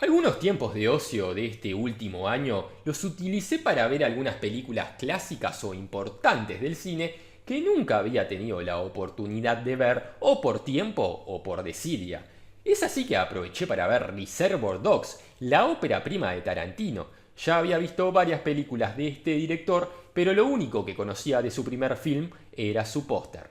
Algunos tiempos de ocio de este último año los utilicé para ver algunas películas clásicas o importantes del cine que nunca había tenido la oportunidad de ver o por tiempo o por desidia. Es así que aproveché para ver Reservoir Dogs, la ópera prima de Tarantino. Ya había visto varias películas de este director, pero lo único que conocía de su primer film era su póster.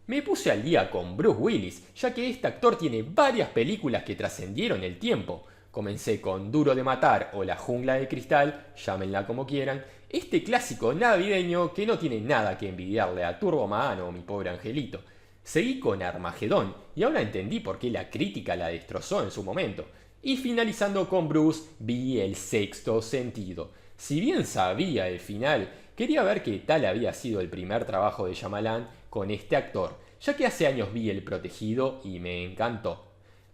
Me puse al día con Bruce Willis, ya que este actor tiene varias películas que trascendieron el tiempo. Comencé con Duro de Matar o La Jungla de Cristal, llámenla como quieran, este clásico navideño que no tiene nada que envidiarle a Turbo Man o Mi Pobre Angelito. Seguí con Armagedón y ahora entendí por qué la crítica la destrozó en su momento. Y finalizando con Bruce, vi El Sexto Sentido. Si bien sabía el final, quería ver qué tal había sido el primer trabajo de Shyamalan con este actor, ya que hace años vi El Protegido y me encantó.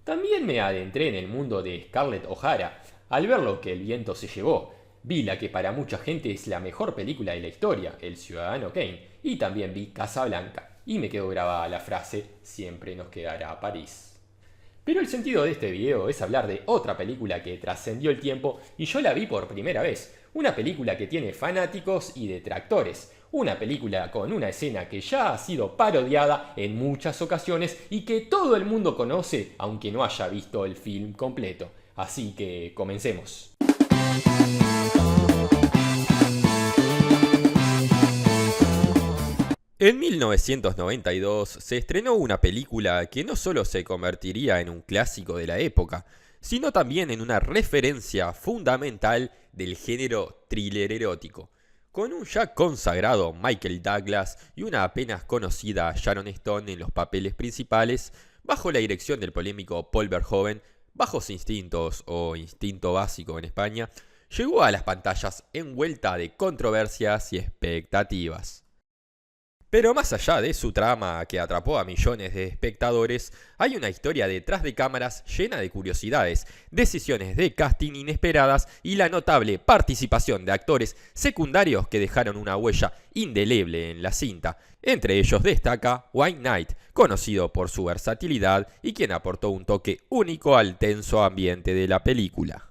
También me adentré en el mundo de Scarlett O'Hara, al ver lo que el viento se llevó. Vi la que para mucha gente es la mejor película de la historia, El Ciudadano Kane, y también vi Casablanca, y me quedó grabada la frase, siempre nos quedará París. Pero el sentido de este video es hablar de otra película que trascendió el tiempo y yo la vi por primera vez. Una película que tiene fanáticos y detractores. Una película con una escena que ya ha sido parodiada en muchas ocasiones y que todo el mundo conoce aunque no haya visto el film completo. Así que comencemos. En 1992 se estrenó una película que no solo se convertiría en un clásico de la época, sino también en una referencia fundamental del género thriller erótico, con un ya consagrado Michael Douglas y una apenas conocida Sharon Stone en los papeles principales, bajo la dirección del polémico Paul Verhoeven. Bajos Instintos, o Instinto Básico en España, llegó a las pantallas envuelta de controversias y expectativas. Pero más allá de su trama que atrapó a millones de espectadores, hay una historia detrás de cámaras llena de curiosidades, decisiones de casting inesperadas y la notable participación de actores secundarios que dejaron una huella indeleble en la cinta. Entre ellos destaca Wayne Knight, conocido por su versatilidad y quien aportó un toque único al tenso ambiente de la película.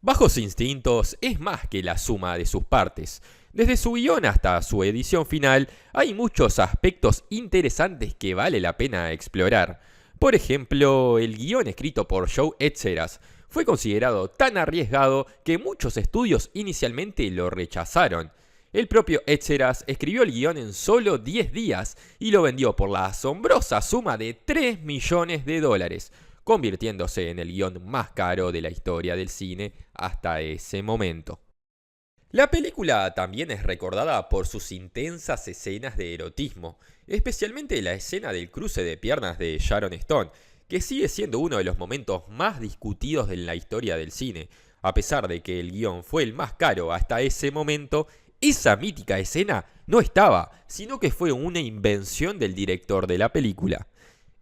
Bajos Instintos es más que la suma de sus partes. Desde su guión hasta su edición final, hay muchos aspectos interesantes que vale la pena explorar. Por ejemplo, el guión escrito por Joe Etzeras fue considerado tan arriesgado que muchos estudios inicialmente lo rechazaron. El propio Etzeras escribió el guión en solo 10 días y lo vendió por la asombrosa suma de $3 millones, convirtiéndose en el guión más caro de la historia del cine hasta ese momento. La película también es recordada por sus intensas escenas de erotismo, especialmente la escena del cruce de piernas de Sharon Stone, que sigue siendo uno de los momentos más discutidos en la historia del cine. A pesar de que el guión fue el más caro hasta ese momento, esa mítica escena no estaba, sino que fue una invención del director de la película.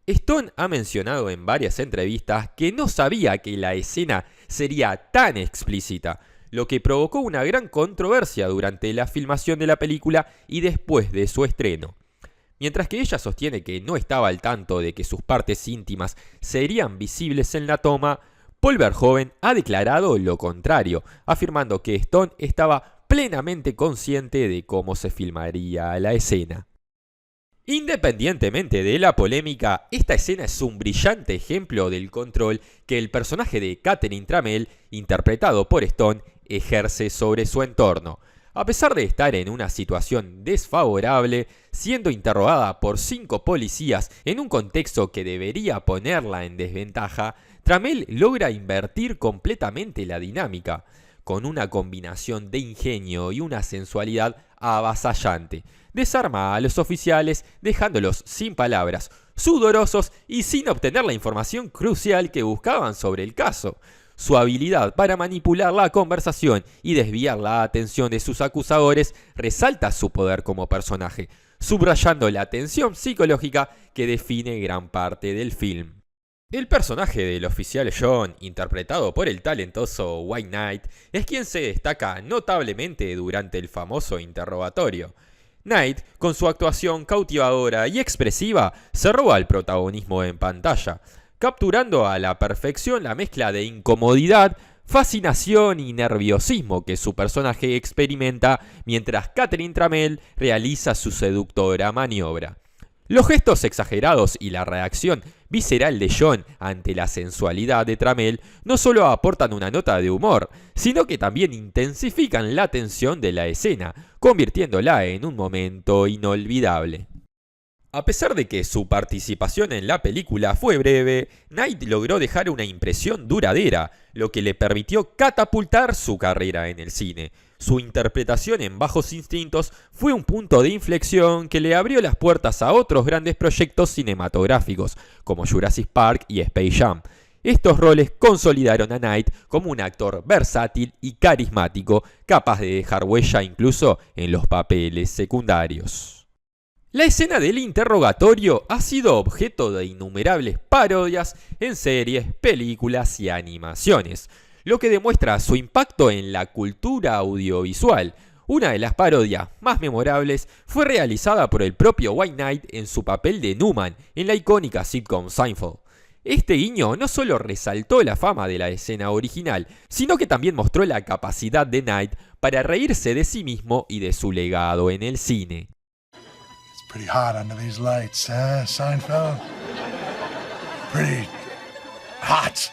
Stone ha mencionado en varias entrevistas que no sabía que la escena sería tan explícita, lo que provocó una gran controversia durante la filmación de la película y después de su estreno. Mientras que ella sostiene que no estaba al tanto de que sus partes íntimas serían visibles en la toma, Paul Verhoeven ha declarado lo contrario, afirmando que Stone estaba plenamente consciente de cómo se filmaría la escena. Independientemente de la polémica, esta escena es un brillante ejemplo del control que el personaje de Katherine Tramell, interpretado por Stone, ejerce sobre su entorno. A pesar de estar en una situación desfavorable, siendo interrogada por 5 policías en un contexto que debería ponerla en desventaja, Tramell logra invertir completamente la dinámica, con una combinación de ingenio y una sensualidad avasallante. Desarma a los oficiales dejándolos sin palabras, sudorosos y sin obtener la información crucial que buscaban sobre el caso. Su habilidad para manipular la conversación y desviar la atención de sus acusadores resalta su poder como personaje, subrayando la tensión psicológica que define gran parte del film. El personaje del oficial John, interpretado por el talentoso Wayne Knight, es quien se destaca notablemente durante el famoso interrogatorio. Knight, con su actuación cautivadora y expresiva, se roba el protagonismo en pantalla. capturando a la perfección la mezcla de incomodidad, fascinación y nerviosismo que su personaje experimenta mientras Catherine Tramell realiza su seductora maniobra. Los gestos exagerados y la reacción visceral de John ante la sensualidad de Tramell no solo aportan una nota de humor, sino que también intensifican la tensión de la escena, convirtiéndola en un momento inolvidable. A pesar de que su participación en la película fue breve, Knight logró dejar una impresión duradera, lo que le permitió catapultar su carrera en el cine. Su interpretación en Bajos Instintos fue un punto de inflexión que le abrió las puertas a otros grandes proyectos cinematográficos, como Jurassic Park y Space Jam. Estos roles consolidaron a Knight como un actor versátil y carismático, capaz de dejar huella incluso en los papeles secundarios. La escena del interrogatorio ha sido objeto de innumerables parodias en series, películas y animaciones, lo que demuestra su impacto en la cultura audiovisual. Una de las parodias más memorables fue realizada por el propio White Knight en su papel de Newman en la icónica sitcom Seinfeld. Este guiño no solo resaltó la fama de la escena original, sino que también mostró la capacidad de Knight para reírse de sí mismo y de su legado en el cine. Pretty hot under these lights, Seinfeld? Pretty hot.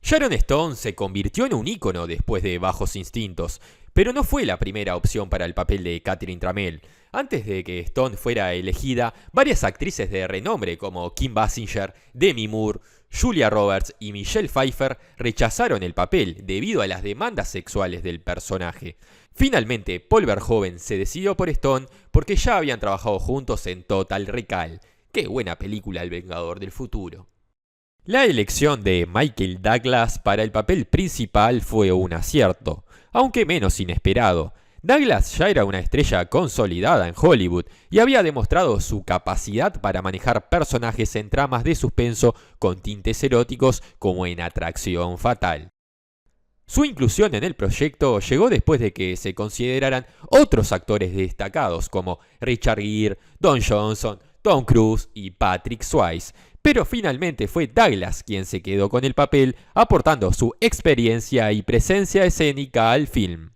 Sharon Stone se convirtió en un ícono después de Bajos Instintos, pero no fue la primera opción para el papel de Catherine Tramell. Antes de que Stone fuera elegida, varias actrices de renombre como Kim Basinger, Demi Moore, Julia Roberts y Michelle Pfeiffer rechazaron el papel debido a las demandas sexuales del personaje. Finalmente, Paul Verhoeven se decidió por Stone porque ya habían trabajado juntos en Total Recall. ¡Qué buena película El Vengador del Futuro! La elección de Michael Douglas para el papel principal fue un acierto, aunque menos inesperado. Douglas ya era una estrella consolidada en Hollywood y había demostrado su capacidad para manejar personajes en tramas de suspenso con tintes eróticos como en Atracción Fatal. Su inclusión en el proyecto llegó después de que se consideraran otros actores destacados como Richard Gere, Don Johnson, Tom Cruise y Patrick Swayze, pero finalmente fue Douglas quien se quedó con el papel, aportando su experiencia y presencia escénica al film.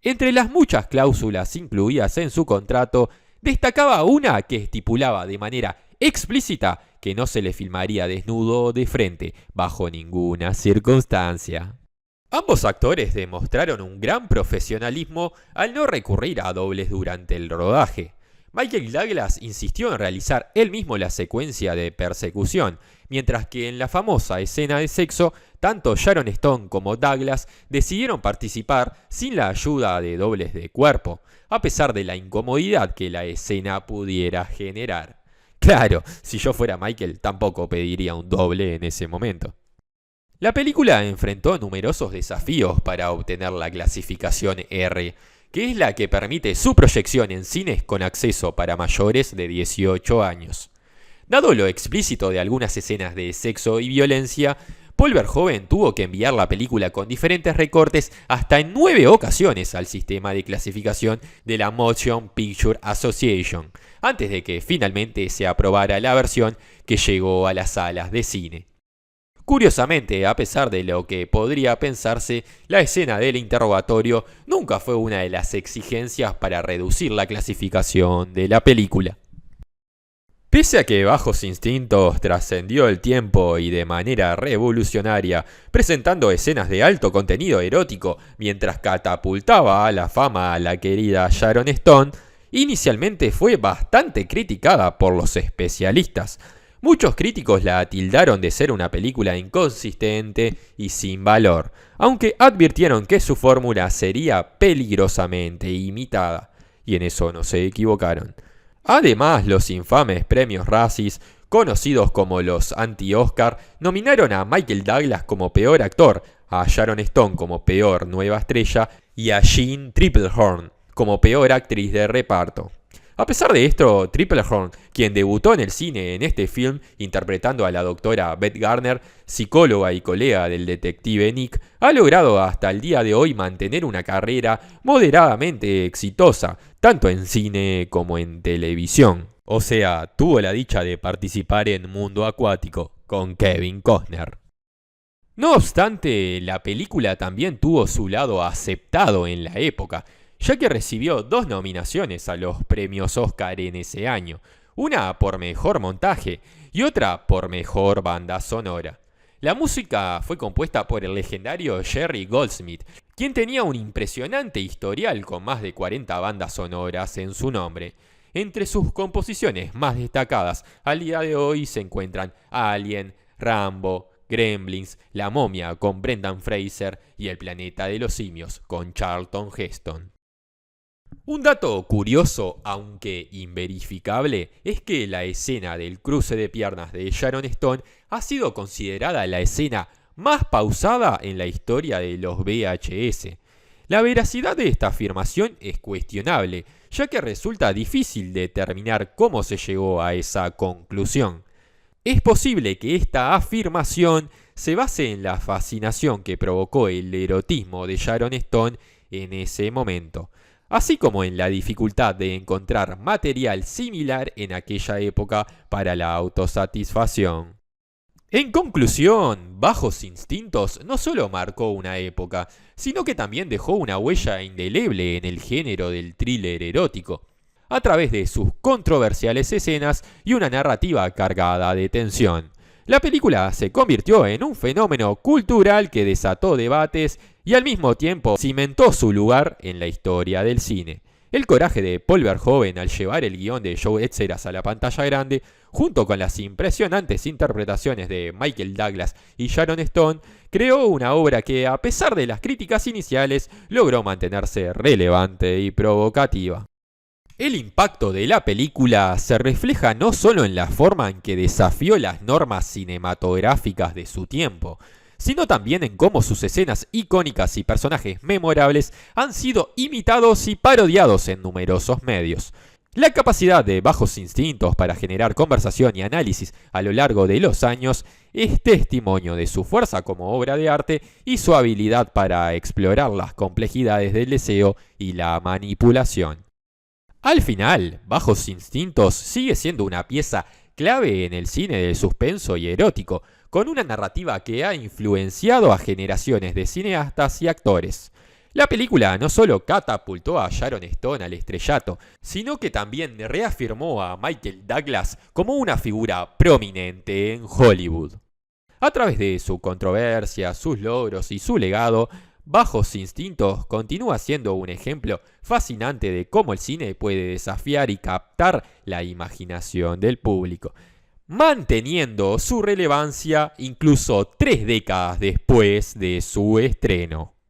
Entre las muchas cláusulas incluidas en su contrato, destacaba una que estipulaba de manera explícita que no se le filmaría desnudo o de frente, bajo ninguna circunstancia. Ambos actores demostraron un gran profesionalismo al no recurrir a dobles durante el rodaje. Michael Douglas insistió en realizar él mismo la secuencia de persecución, mientras que en la famosa escena de sexo, tanto Sharon Stone como Douglas decidieron participar sin la ayuda de dobles de cuerpo, a pesar de la incomodidad que la escena pudiera generar. Claro, si yo fuera Michael tampoco pediría un doble en ese momento. La película enfrentó numerosos desafíos para obtener la clasificación R, que es la que permite su proyección en cines con acceso para mayores de 18 años. Dado lo explícito de algunas escenas de sexo y violencia, Paul Verhoeven tuvo que enviar la película con diferentes recortes hasta en 9 ocasiones al sistema de clasificación de la Motion Picture Association, antes de que finalmente se aprobara la versión que llegó a las salas de cine. Curiosamente, a pesar de lo que podría pensarse, la escena del interrogatorio nunca fue una de las exigencias para reducir la clasificación de la película. Pese a que Bajos Instintos trascendió el tiempo y de manera revolucionaria, presentando escenas de alto contenido erótico mientras catapultaba a la fama a la querida Sharon Stone, inicialmente fue bastante criticada por los especialistas. Muchos críticos la tildaron de ser una película inconsistente y sin valor, aunque advirtieron que su fórmula sería peligrosamente imitada, y en eso no se equivocaron. Además, los infames premios Razzies, conocidos como los anti-Oscar, nominaron a Michael Douglas como peor actor, a Sharon Stone como peor nueva estrella y a Jean Tripplehorn como peor actriz de reparto. A pesar de esto, Tripplehorn, quien debutó en el cine en este film interpretando a la doctora Beth Garner, psicóloga y colega del detective Nick, ha logrado hasta el día de hoy mantener una carrera moderadamente exitosa, tanto en cine como en televisión. O sea, tuvo la dicha de participar en Mundo Acuático con Kevin Costner. No obstante, la película también tuvo su lado aceptado en la época, ya que recibió 2 nominaciones a los premios Oscar en ese año, una por mejor montaje y otra por mejor banda sonora. La música fue compuesta por el legendario Jerry Goldsmith, quien tenía un impresionante historial con más de 40 bandas sonoras en su nombre. Entre sus composiciones más destacadas al día de hoy se encuentran Alien, Rambo, Gremlins, La momia con Brendan Fraser y El planeta de los simios con Charlton Heston. Un dato curioso, aunque inverificable, es que la escena del cruce de piernas de Sharon Stone ha sido considerada la escena más pausada en la historia de los VHS. La veracidad de esta afirmación es cuestionable, ya que resulta difícil determinar cómo se llegó a esa conclusión. Es posible que esta afirmación se base en la fascinación que provocó el erotismo de Sharon Stone en ese momento, así como en la dificultad de encontrar material similar en aquella época para la autosatisfacción. En conclusión, Bajos Instintos no solo marcó una época, sino que también dejó una huella indeleble en el género del thriller erótico, a través de sus controversiales escenas y una narrativa cargada de tensión. La película se convirtió en un fenómeno cultural que desató debates y al mismo tiempo cimentó su lugar en la historia del cine. El coraje de Paul Verhoeven al llevar el guión de Joe Etzeras a la pantalla grande, junto con las impresionantes interpretaciones de Michael Douglas y Sharon Stone, creó una obra que, a pesar de las críticas iniciales, logró mantenerse relevante y provocativa. El impacto de la película se refleja no solo en la forma en que desafió las normas cinematográficas de su tiempo, sino también en cómo sus escenas icónicas y personajes memorables han sido imitados y parodiados en numerosos medios. La capacidad de Bajos Instintos para generar conversación y análisis a lo largo de los años es testimonio de su fuerza como obra de arte y su habilidad para explorar las complejidades del deseo y la manipulación. Al final, Bajos Instintos sigue siendo una pieza clave en el cine de suspenso y erótico, con una narrativa que ha influenciado a generaciones de cineastas y actores. La película no solo catapultó a Sharon Stone al estrellato, sino que también reafirmó a Michael Douglas como una figura prominente en Hollywood. A través de su controversia, sus logros y su legado, Bajos Instintos continúa siendo un ejemplo fascinante de cómo el cine puede desafiar y captar la imaginación del público, manteniendo su relevancia incluso 3 décadas después de su estreno.